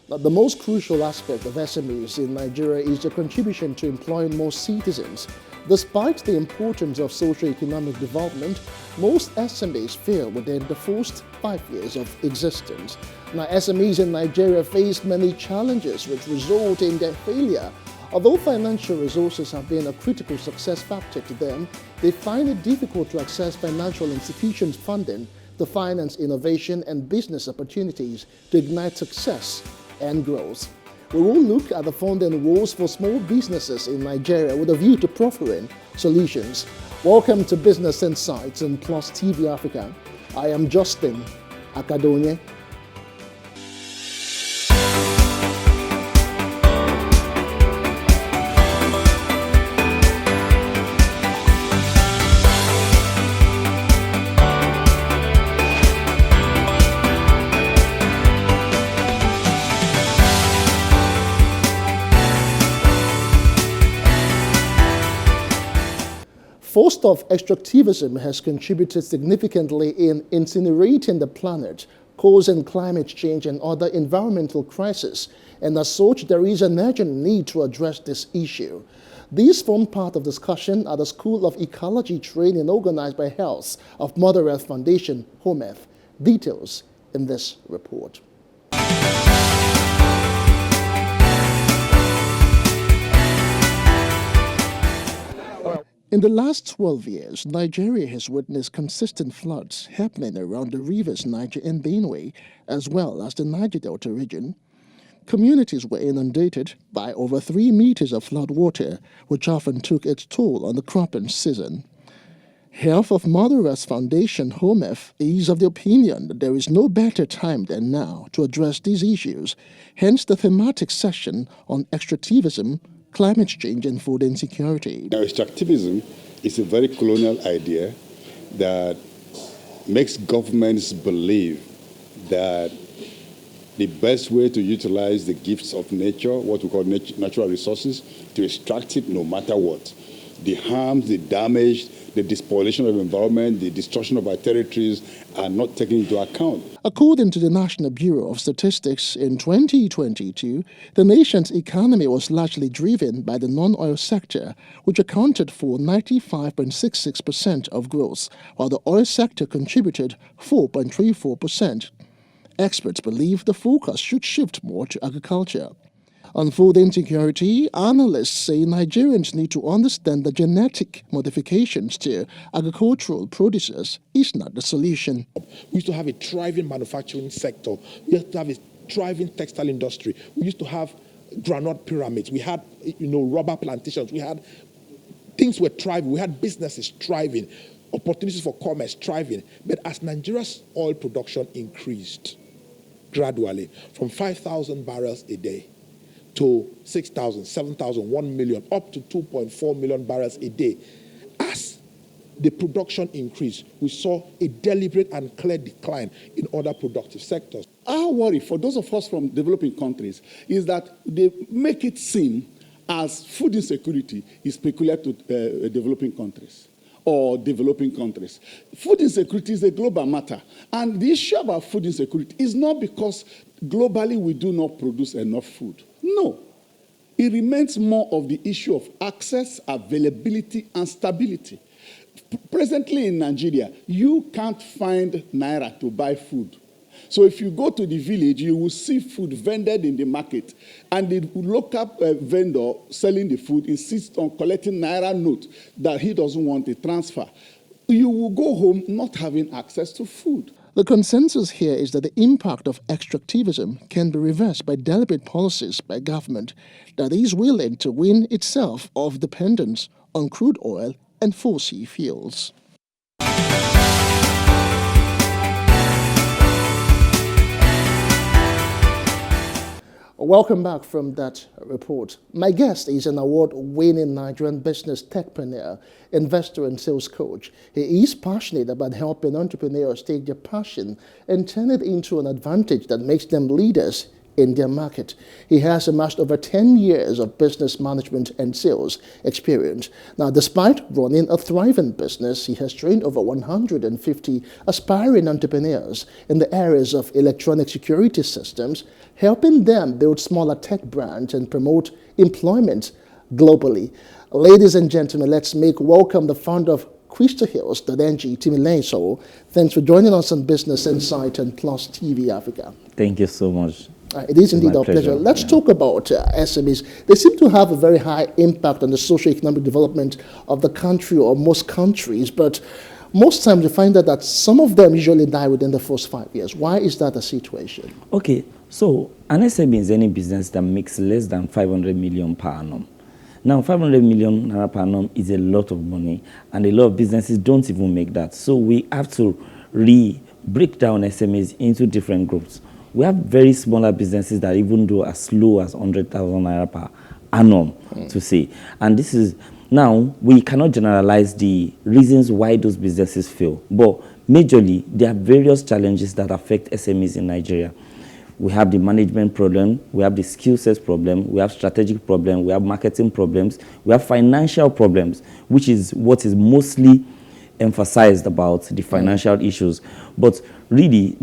Now, the most crucial aspect of SMEs in Nigeria is their contribution to employing more citizens. Despite the importance of socio-economic development, most SMEs fail within the first 5 years of existence. Now, SMEs in Nigeria face many challenges which result in their failure. Although financial resources have been a critical success factor to them, they find it difficult to access financial institutions' funding to finance innovation and business opportunities to ignite success and growth. We will look at the funding rules for small businesses in Nigeria with a view to proffering solutions. Welcome to Business Insights on PlusTvAfrica. I am Justin Akadonye. Forced off extractivism has contributed significantly in incinerating the planet, causing climate change and other environmental crises, and as such, there is an urgent need to address this issue. These form part of discussion at the School of Ecology training organized by Health of Mother Earth Foundation, HOMEF. Details in this report. In the last 12 years, Nigeria has witnessed consistent floods happening around the rivers Niger and Benue, as well as the Niger Delta region. Communities were inundated by over 3 meters of flood water, which often took its toll on the cropping season. Health of Mother Earth Foundation, HOMEF, is of the opinion that there is no better time than now to address these issues, hence the thematic session on extractivism, climate change and food insecurity. Now, extractivism is a very colonial idea that makes governments believe that the best way to utilize the gifts of nature, what we call natural resources, to extract it no matter what. The harms, the damage, the despoliation of the environment, the destruction of our territories are not taken into account. According to the National Bureau of Statistics, in 2022, the nation's economy was largely driven by the non-oil sector, which accounted for 95.66% of growth, while the oil sector contributed 4.34%. Experts believe the focus should shift more to agriculture. On food insecurity, analysts say Nigerians need to understand that genetic modifications to agricultural producers is not the solution. We used to have a thriving manufacturing sector. We used to have a thriving textile industry. We used to have groundnut pyramids. We had, rubber plantations. We had things were thriving. We had businesses thriving, opportunities for commerce thriving. But as Nigeria's oil production increased gradually from 5,000 barrels a day to 6,000, 7,000, 1 million, up to 2.4 million barrels a day. As the production increased, we saw a deliberate and clear decline in other productive sectors. Our worry for those of us from developing countries is that they make it seem as food insecurity is peculiar to developing countries or developing countries. Food insecurity is a global matter. And the issue about food insecurity is not because globally we do not produce enough food. No. It remains more of the issue of access, availability, and stability. Presently in Nigeria, you can't find naira to buy food. So if you go to the village, you will see food vended in the market, and the local vendor selling the food insists on collecting naira note that he doesn't want a transfer. You will go home not having access to food. The consensus here is that the impact of extractivism can be reversed by deliberate policies by government that is willing to wean itself off dependence on crude oil and fossil fuels. Welcome back from that report. My guest is an award-winning Nigerian business techpreneur, investor and sales coach. He is passionate about helping entrepreneurs take their passion and turn it into an advantage that makes them leaders in their market. He has amassed over 10 years of business management and sales experience. Now, despite running a thriving business, he has trained over 150 aspiring entrepreneurs in the areas of electronic security systems, helping them build smaller tech brands and promote employment globally. Ladies and gentlemen, let's make welcome the founder of Crystal Hills, Dadenji Timilenso. Thanks for joining us on Business Insight and Plus TV Africa. Thank you so much. It is indeed our pleasure. Let's talk about SMEs. They seem to have a very high impact on the socio-economic development of the country or most countries, but most times you find that some of them usually die within the first 5 years. Why is that a situation? Okay, so an SME is any business that makes less than 500 million per annum. Now, 500 million naira per annum is a lot of money, and a lot of businesses don't even make that. So we have to break down SMEs into different groups. We have very smaller businesses that even do as low as 100,000 naira per annum, to say. And this is, now, we cannot generalize the reasons why those businesses fail, but majorly, there are various challenges that affect SMEs in Nigeria. We have the management problem, we have the skill sets problem, we have strategic problem, we have marketing problems, we have financial problems, which is what is mostly emphasized about the financial issues. But really,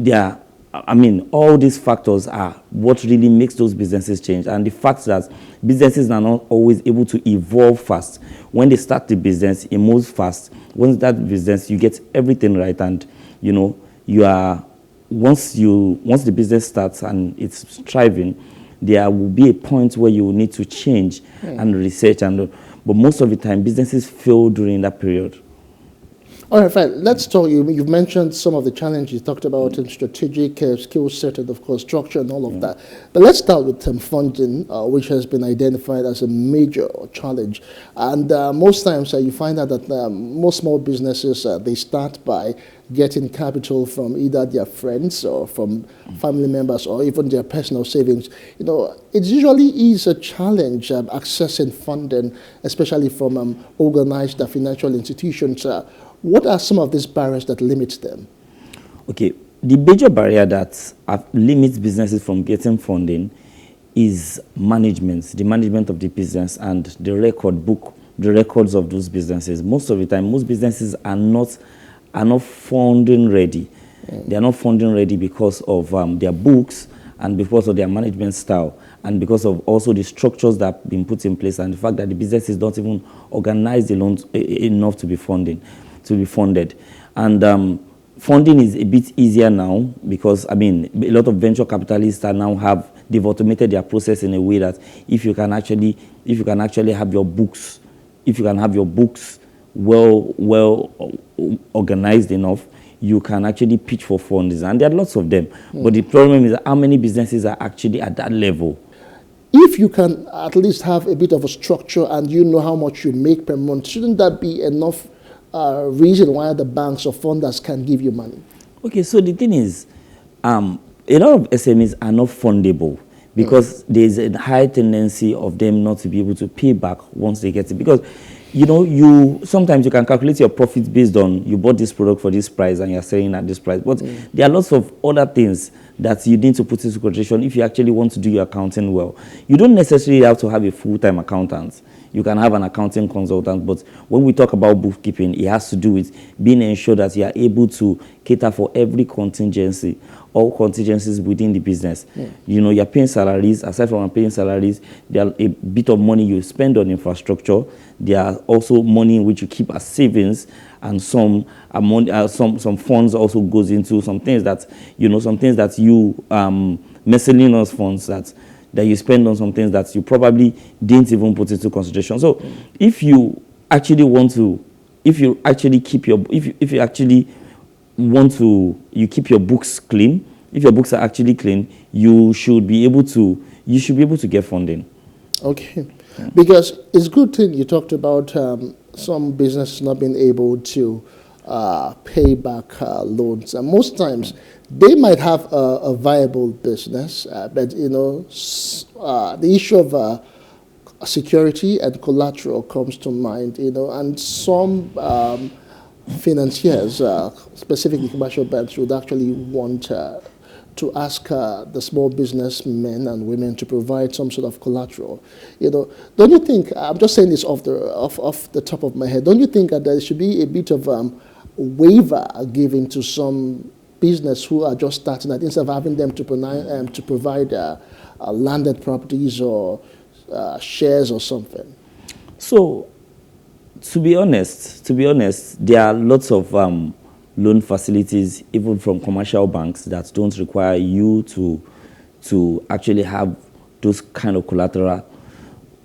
all these factors are what really makes those businesses change. And the fact that businesses are not always able to evolve fast. When they start the business, it moves fast. Once that business, you get everything right, and you are. Once the business starts and it's thriving, there will be a point where you will need to change and research, but most of the time businesses fail during that period. All right, fine. Let's talk. You've mentioned some of the challenges you talked about in strategic skill set and, of course, structure and all of that. But let's start with funding, which has been identified as a major challenge. And most times you find out that most small businesses, they start by getting capital from either their friends or from family members or even their personal savings. It usually is a challenge accessing funding, especially from organized financial institutions. What are some of these barriers that limit them? Okay, the major barrier that limits businesses from getting funding is management, the management of the business and the records of those businesses. Most of the time, most businesses are not funding ready. They are not funding ready because of their books and because of their management style and because of also the structures that have been put in place and the fact that the businesses don't even organize the loans enough to be funded. And funding is a bit easier now because, a lot of venture capitalists they've automated their process in a way that if you can actually have your books, well organized enough, you can actually pitch for funds, and there are lots of them. But the problem is how many businesses are actually at that level. If you can at least have a bit of a structure and you know how much you make per month, shouldn't that be enough reason why the banks or funders can give you money? Okay, so the thing is, a lot of SMEs are not fundable because there's a high tendency of them not to be able to pay back once they get it. Because sometimes you can calculate your profits based on you bought this product for this price and you're selling at this price. But there are lots of other things that you need to put into consideration if you actually want to do your accounting well. You don't necessarily have to have a full-time accountant. You can have an accounting consultant, but when we talk about bookkeeping, it has to do with being ensured that you are able to cater for every contingency, all contingencies within the business. You're paying salaries. Aside from paying salaries, there are a bit of money you spend on infrastructure. There are also money which you keep as savings, and some funds also goes into some things that miscellaneous funds that you spend on some things that you probably didn't even put into consideration. So if you actually keep your books clean, if your books are actually clean, you should be able to get funding. Okay. Because it's a good thing you talked about some businesses not being able to pay back loans. And most times, they might have a viable business, but the issue of security and collateral comes to mind. And some financiers, specifically commercial banks, would actually want to ask the small businessmen and women to provide some sort of collateral. Don't you think, I'm just saying this off the top of my head, don't you think that there should be a bit of waiver given to some business who are just starting that instead of having them to provide landed properties or shares or something? So, to be honest, there are lots of loan facilities, even from commercial banks, that don't require you to actually have those kind of collateral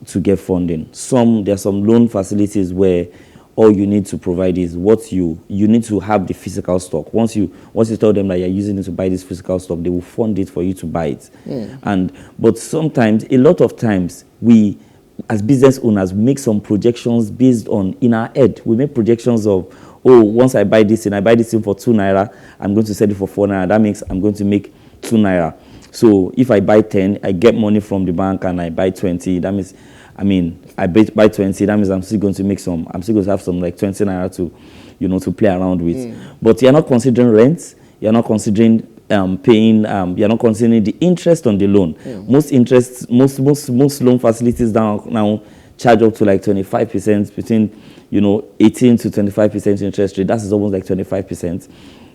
to get funding. There are some loan facilities where all you need to provide is what you need to have the physical stock. Once you tell them that you're using it to buy this physical stock, they will fund it for you to buy it. But sometimes, a lot of times, we as business owners make some projections based on, in our head, we make projections of, oh, once I buy this thing for 2 naira, I'm going to sell it for 4 naira. That means I'm going to make 2 naira. So if I buy 10, I get money from the bank and I buy 20. That means, I buy 20. That means I'm still going to have some like 20 naira to play around with. But you're not considering rent. You're not considering paying. You're not considering the interest on the loan. Most loan facilities now charge up to like 25%, between 18 to 25% interest rate. That is almost like 25%.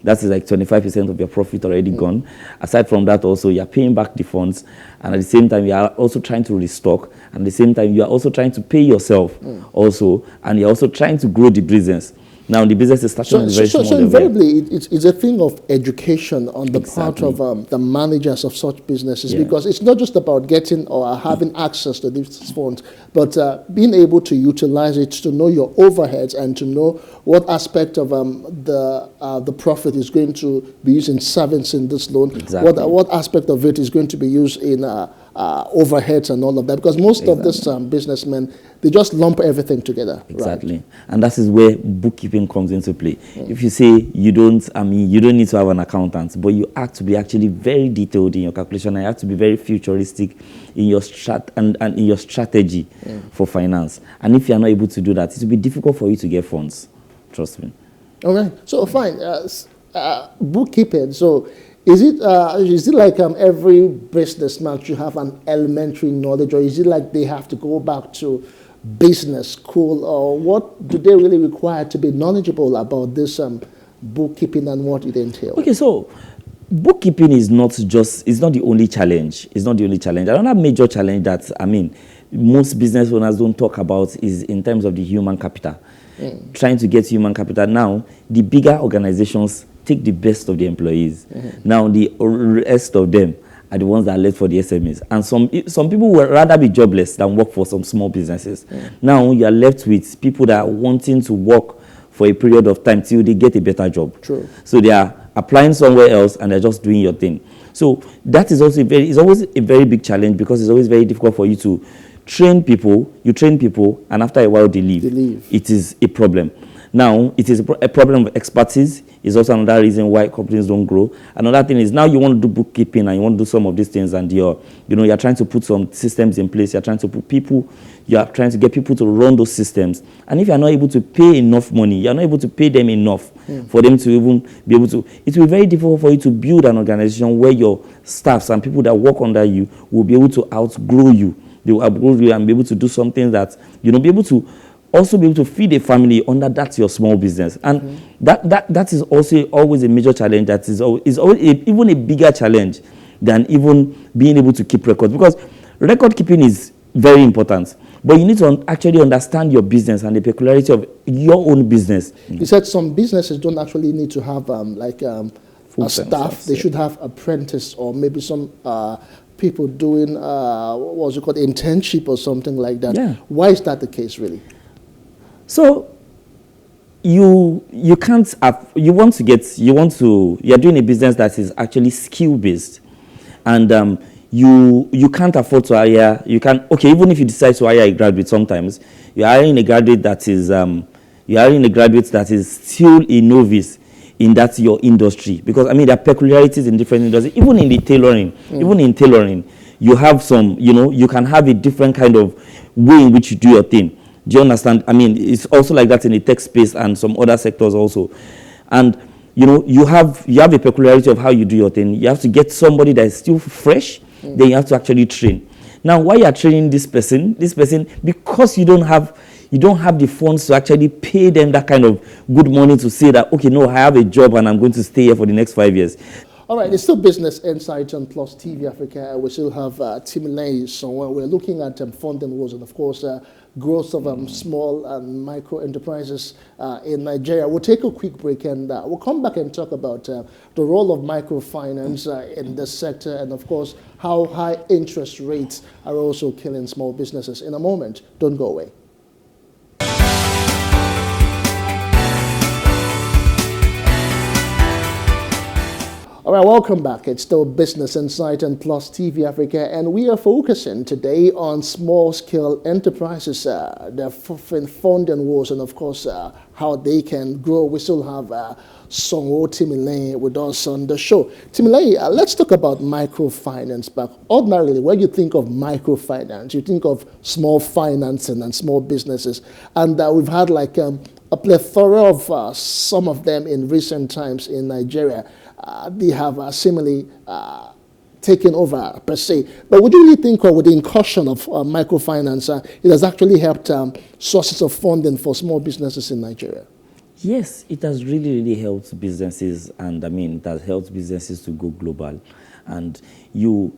That is like 25% of your profit already gone. Aside from that, also, you're paying back the funds, and at the same time, you are also trying to restock, and at the same time, you are also trying to pay yourself also, and you're also trying to grow the business. Now, the business is starting at a very small level. So invariably, it's a thing of education on the part of the managers of such businesses, because it's not just about getting or having access to these funds, but being able to utilize it, to know your overheads and to know what aspect of the profit is going to be used in servicing this loan, what aspect of it is going to be used in overheads and all of that, because most of these businessmen, they just lump everything together. Exactly. Right? And that is where bookkeeping comes into play. If you say you don't need to have an accountant, but you have to be actually very detailed in your calculation, and you have to be very futuristic in your in your strategy for finance. And if you're not able to do that, it will be difficult for you to get funds. Trust me. All right. So fine. Bookkeeping. So is it like every businessman should have an elementary knowledge, or is it like they have to go back to business school, or what do they really require to be knowledgeable about this bookkeeping and what it entails? Okay, so bookkeeping is not the only challenge. It's not the only challenge. Another major challenge that most business owners don't talk about is in terms of the human capital. Trying to get human capital. Now, the bigger organizations take the best of the employees. Now, the rest of them are the ones that are left for the SMEs. And some people would rather be jobless than work for some small businesses. Now, you are left with people that are wanting to work for a period of time till they get a better job. True. So they are applying somewhere else and they're just doing your thing. So that is also it's always a very big challenge, because it's always very difficult for you to train people. You train people, and after a while they leave. It is a problem. Now, it is a problem of expertise. Is also another reason why companies don't grow. Another thing is, now you want to do bookkeeping and you want to do some of these things, and you're trying to put some systems in place. You're trying to get people to run those systems. And if you're not able to pay enough money, you're not able to pay them enough for them to even be able to, it will be very difficult for you to build an organization where your staffs and people that work under you will be able to outgrow you. They will outgrow you and be able to do something that, be able to also be able to feed a family under that's your small business. And that is also always a major challenge. That is always even a bigger challenge than even being able to keep records, because record keeping is very important, but you need to actually understand your business and the peculiarity of your own business. You said some businesses don't actually need to have a staff. They should have apprentice, or maybe some people doing internship or something like that. Yeah. Why is that the case, really? So you're doing a business that is actually skill based, and you can't afford to hire. Even if you decide to hire a graduate, sometimes you're hiring a graduate that is still a novice in that your industry, because there are peculiarities in different industries. Even in tailoring, you have some, you can have a different kind of way in which you do your thing. Do you understand? It's also like that in the tech space and some other sectors also. And you have a peculiarity of how you do your thing. You have to get somebody that is still fresh, then you have to actually train. Now, while you are training this person, because you don't have the funds to actually pay them that kind of good money to say that, okay, no, I have a job and I'm going to stay here for the next 5 years. All right, it's still Business Insight on Plus TV Africa. We still have Timilei somewhere. We're looking at funding wars and, of course, growth of small and micro enterprises in Nigeria. We'll take a quick break and we'll come back and talk about the role of microfinance in this sector and, of course, how high interest rates are also killing small businesses. In a moment, don't go away. All right, welcome back. It's still Business Insight and Plus TV Africa, and we are focusing today on small-scale enterprises, their funding wars, and of course, how they can grow. We still have Songo Timilei with us on the show. Timilei, let's talk about microfinance. But ordinarily, when you think of microfinance, you think of small financing and small businesses, and we've had like a plethora of some of them in recent times in Nigeria. They have seemingly taken over per se. But would you really think with the incursion of microfinance, it has actually helped sources of funding for small businesses in Nigeria? Yes, it has really helped businesses, and I mean, it has helped businesses to go global. And you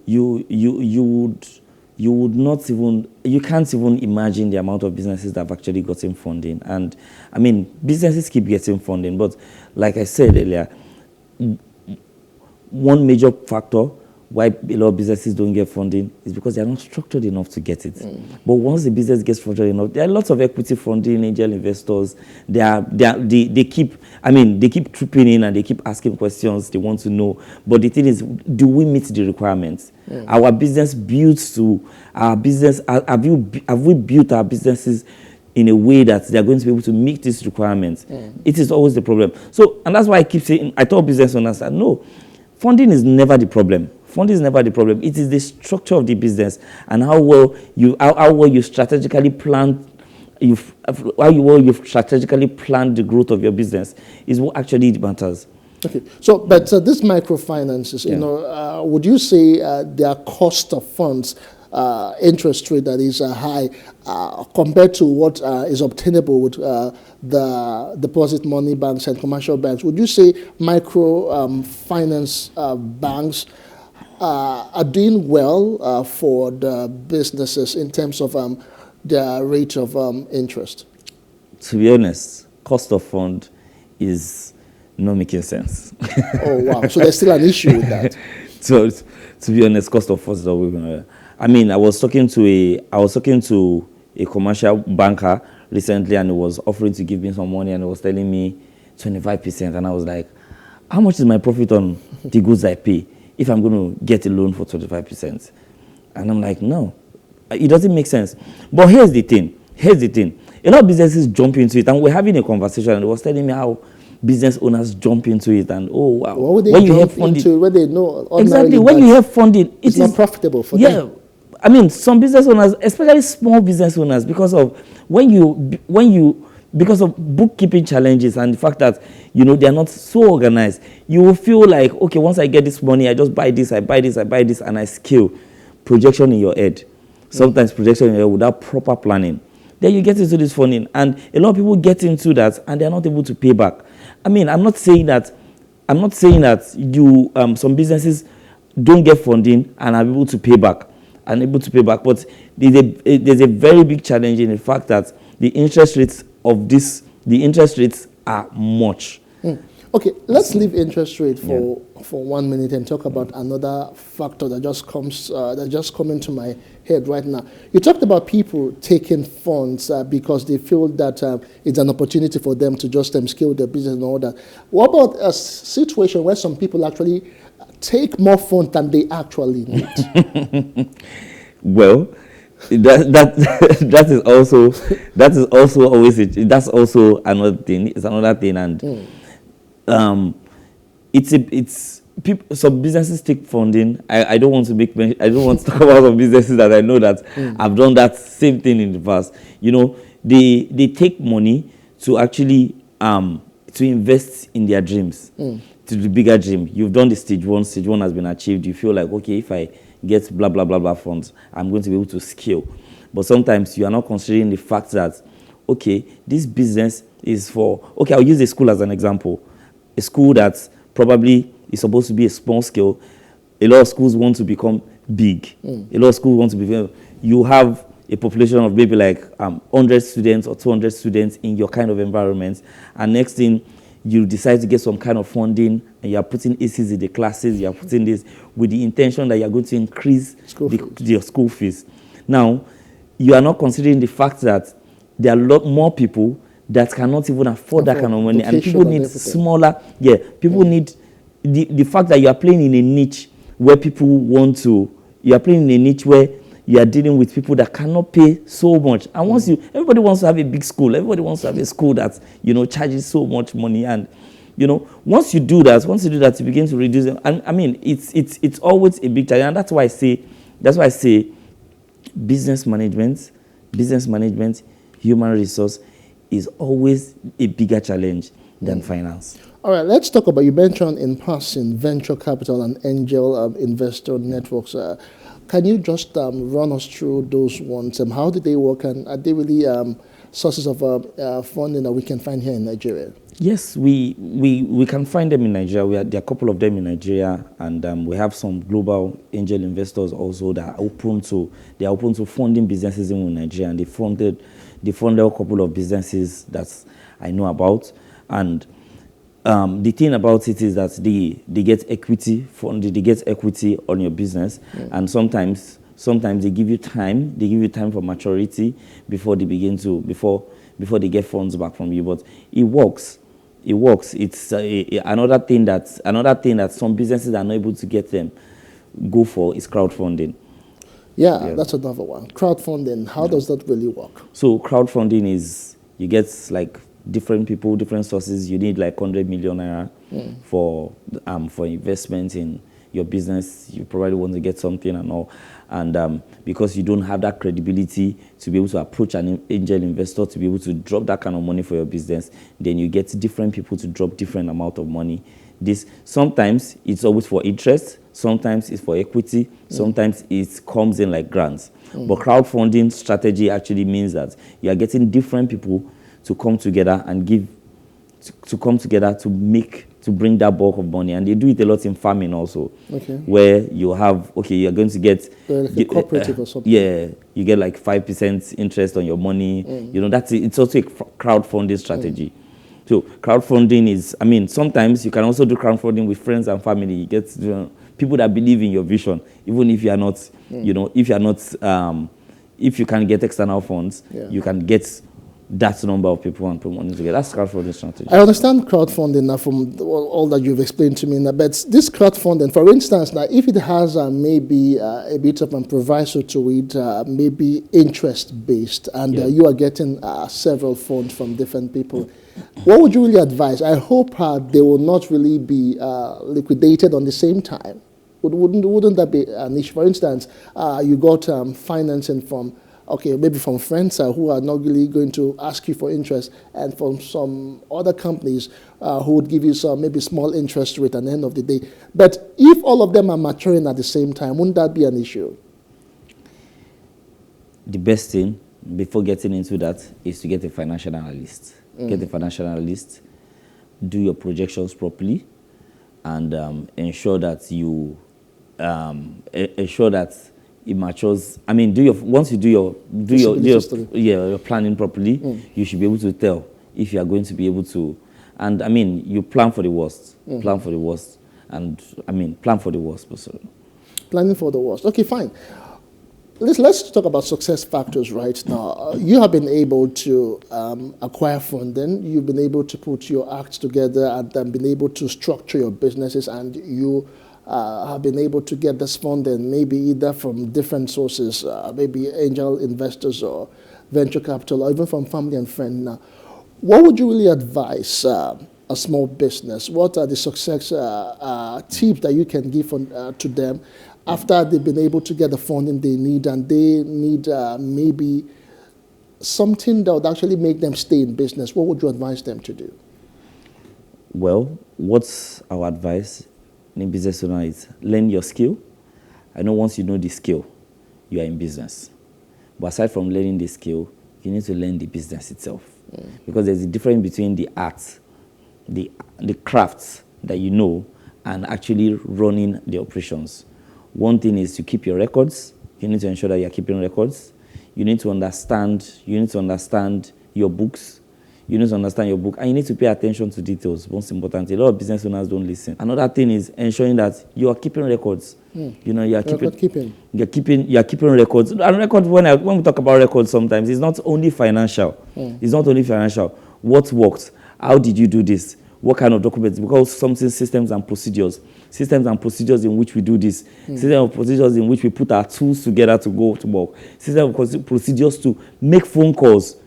can't even imagine the amount of businesses that have actually gotten funding. And I mean, businesses keep getting funding, but like I said earlier, one major factor why a lot of businesses don't get funding is because they're not structured enough to get it. But once the business gets structured enough, there are lots of equity funding, angel investors. They keep trooping in and they keep asking questions. They want to know. But the thing is, do we meet the requirements? Our business builds to our business. Have we built our businesses in a way that they are going to be able to meet these requirements? It is always the problem. So, and that's why I keep saying, I tell business owners that no, funding is never the problem. Funding is never the problem. It is the structure of the business and how well you strategically plan. You've strategically planned the growth of your business is what actually matters. Okay, so but this microfinances, would you say their cost of funds, interest rate that is high compared to what is obtainable with the deposit money banks and commercial banks? Would you say microfinance banks are doing well for the businesses in terms of their rate of interest? To be honest, cost of fund is not making sense. Oh wow! So there's still an issue with that. So to be honest, cost of funds is always. I mean, I was talking to a commercial banker recently, and he was offering to give me some money, and he was telling me 25%, and I was like, how much is my profit on the goods I pay if I'm going to get a loan for 25%? And I'm like, no, it doesn't make sense. But here's the thing. A lot of businesses jump into it, and we're having a conversation, and he was telling me how business owners jump into it, and oh wow, what would they when jump into when they know exactly when you have funding, it's not profitable for them. I mean, some business owners, especially small business owners, because of because of bookkeeping challenges and the fact that they are not so organized, you will feel like, okay, once I get this money, I just buy this, and I scale. Projection in your head. Sometimes projection in your head without proper planning. Then you get into this funding, and a lot of people get into that, and they are not able to pay back. I mean, I'm not saying that some businesses don't get funding and are able to pay back. But there's a very big challenge in the fact that the interest rates are much. Okay, let's leave interest rate for 1 minute and talk about another factor that just come into my head right now. You talked about people taking funds because they feel that it's an opportunity for them to just scale their business and all that. What about a situation where some people actually take more funds than they actually need? Well, that is also another thing. It's another thing, and it's people. Some businesses take funding. I don't want to talk about some businesses that I know that have done that same thing in the past. They take money to actually to invest in their dreams, to the bigger dream. You've done the stage one has been achieved. You feel like, okay, if I get blah, blah, blah, blah funds, I'm going to be able to scale. But sometimes you are not considering the fact that, okay, this business is for, okay, I'll use a school as an example. A school that probably is supposed to be a small scale. A lot of schools want to become big. A lot of schools want to be, you have a population of maybe like 100 students or 200 students in your kind of environment. And next thing, you decide to get some kind of funding and you're putting ACs in the classes, you're putting this with the intention that you're going to increase your school fees. Now, you are not considering the fact that there are a lot more people that cannot even afford that kind of money, and people need smaller. Yeah, people need the fact that you are playing in a niche where people want to. You are playing in a niche where you are dealing with people that cannot pay so much. And once everybody wants to have a big school. Everybody wants to have a school that charges so much money. And once you do that, you begin to reduce them. And I mean, it's always a big challenge. And that's why I say, business management, human resource is always a bigger challenge than finance. All right, let's talk about, you mentioned in passing venture capital and angel investor networks. Can you just run us through those ones? How do they work, and are they really sources of funding that we can find here in Nigeria? Yes, we can find them in Nigeria. There are a couple of them in Nigeria, and we have some global angel investors also that are open to funding businesses in Nigeria, and they funded a couple of businesses that I know about. And the thing about it is that they get equity funded, they get equity on your business, and sometimes they give you time for maturity before they they get funds back from you. But it works. It's another thing that some businesses are not able to get them go for is crowdfunding. Yeah, that's another one. Crowdfunding. How does that really work? So crowdfunding is, you get like different people, different sources. You need like 100 million naira for investment in your business. You probably want to get something and all. And because you don't have that credibility to be able to approach an angel investor to be able to drop that kind of money for your business, then you get different people to drop different amount of money. Sometimes it's always for interest, sometimes it's for equity, sometimes it comes in like grants. But crowdfunding strategy actually means that you are getting different people to come together and to bring that bulk of money. And they do it a lot in farming also, where you have, you're going to get like a cooperative or something. Yeah, you get like 5% interest on your money. It's also a crowdfunding strategy. So crowdfunding is, sometimes you can also do crowdfunding with friends and family. You get people that believe in your vision, even if you are not, if you can get external funds, you can get that number of people and put money together. That's crowdfunding strategy. I understand crowdfunding now from all that you've explained to me now, but this crowdfunding, for instance, now if it has maybe a bit of a proviso to it, maybe interest-based, and you are getting several funds from different people, what would you really advise? I hope they will not really be liquidated on the same time. Wouldn't that be an issue? For instance, you got financing from maybe from friends who are not really going to ask you for interest, and from some other companies who would give you some maybe small interest rate at the end of the day. But if all of them are maturing at the same time, wouldn't that be an issue? The best thing before getting into that is to get a financial analyst. Get a financial analyst, do your projections properly, and ensure that it matures. Once you do your planning properly, you should be able to tell if you are going to be able to. And you plan for the worst. Plan for the worst. And plan for the worst. Planning for the worst. Okay, fine. Let's talk about success factors right now. You have been able to acquire funding. You've been able to put your acts together and been able to structure your businesses, and you have been able to get this funding maybe either from different sources, maybe angel investors or venture capital, or even from family and friends. Now, what would you really advise a small business? What are the success tips that you can give to them after they've been able to get the funding they need, and they need maybe something that would actually make them stay in business? What would you advise them to do? Well, what's our advice in business owner is learn your skill. I know once you know the skill, you are in business. But aside from learning the skill, you need to learn the business itself. Because there's a difference between the art, the crafts that you know, and actually running the operations. One thing is to keep your records. You need to ensure that you're keeping records. You need to understand your books. You need to understand your book, and you need to pay attention to details. Most importantly, a lot of business owners don't listen. Another thing is ensuring that you are keeping records. You know, you are keeping records. And records, when we talk about records, sometimes it's not only financial. It's not only financial. What worked? How did you do this? What kind of documents? Because something systems and procedures in which we do this, systems and procedures in which we put our tools together to go to work, systems and procedures to make phone calls.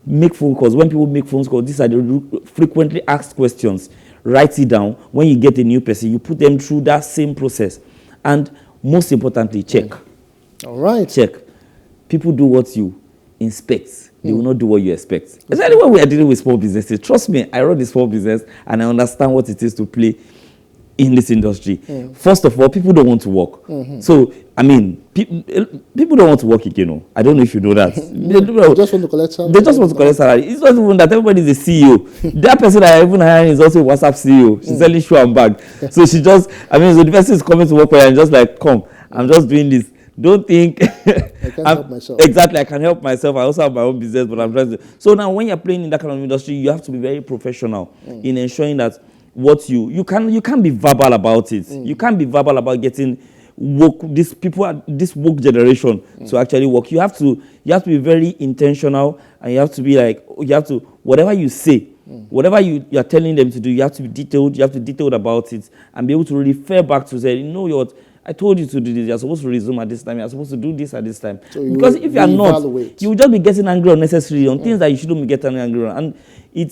When people make phone calls, these are the frequently asked questions. Write it down. When you get a new person, you put them through that same process. And most importantly, check. All right. Check. People do what you inspect. They will not do what you expect. Especially when we are dealing with small businesses. Trust me, I run a small business and I understand what it is to play in this industry. First of all, people don't want to work. So, I mean, people don't want to work again. I don't know if you know that. They just want to collect salary. They just want to collect salary. It's not even that everybody is a CEO. That person that I even hiring is also a WhatsApp CEO. She's selling shoe and bag. So so the person is coming to work for you and just like, come, I'm just doing this. Don't think I can help myself. Exactly, I can help myself. I also have my own business, but I'm trying to. So now, when you're playing in that kind of industry, you have to be very professional in ensuring that what you can't be verbal about it. You can't be verbal about getting woke this woke generation to actually work. You have to be very intentional, and you have to be like, whatever you say, whatever you are telling them to do, you have to be detailed. You have to be detailed about it and be able to refer back to say, I told you to do this. You're supposed to resume at this time. You're supposed to do this at this time. So because if you are not, you will just be getting angry unnecessarily on things that you shouldn't be getting angry on. And at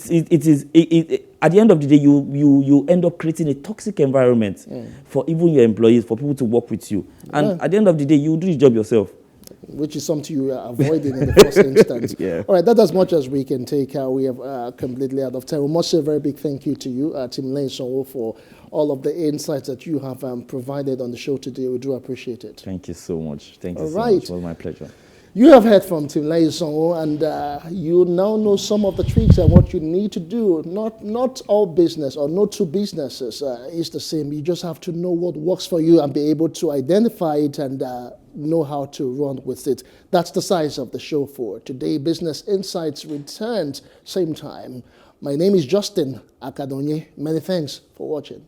the end of the day, you end up creating a toxic environment for even your employees, for people to work with you. And at the end of the day, you do the job yourself. Which is something you are avoiding in the first instance. All right, that's as much as we can take. We have completely out of time. We must say a very big thank you to you, Timlane Sonwo, for all of the insights that you have provided on the show today. We do appreciate it. Thank you so much. Thank you so much. It was my pleasure. You have heard from Timlane Sonwo, and you now know some of the tricks and what you need to do. Not all business or no two businesses is the same. You just have to know what works for you and be able to identify it and know how to run with it. That's the size of the show for today. Business Insights returns same time. My name is Justin Akadonye. Many thanks for watching.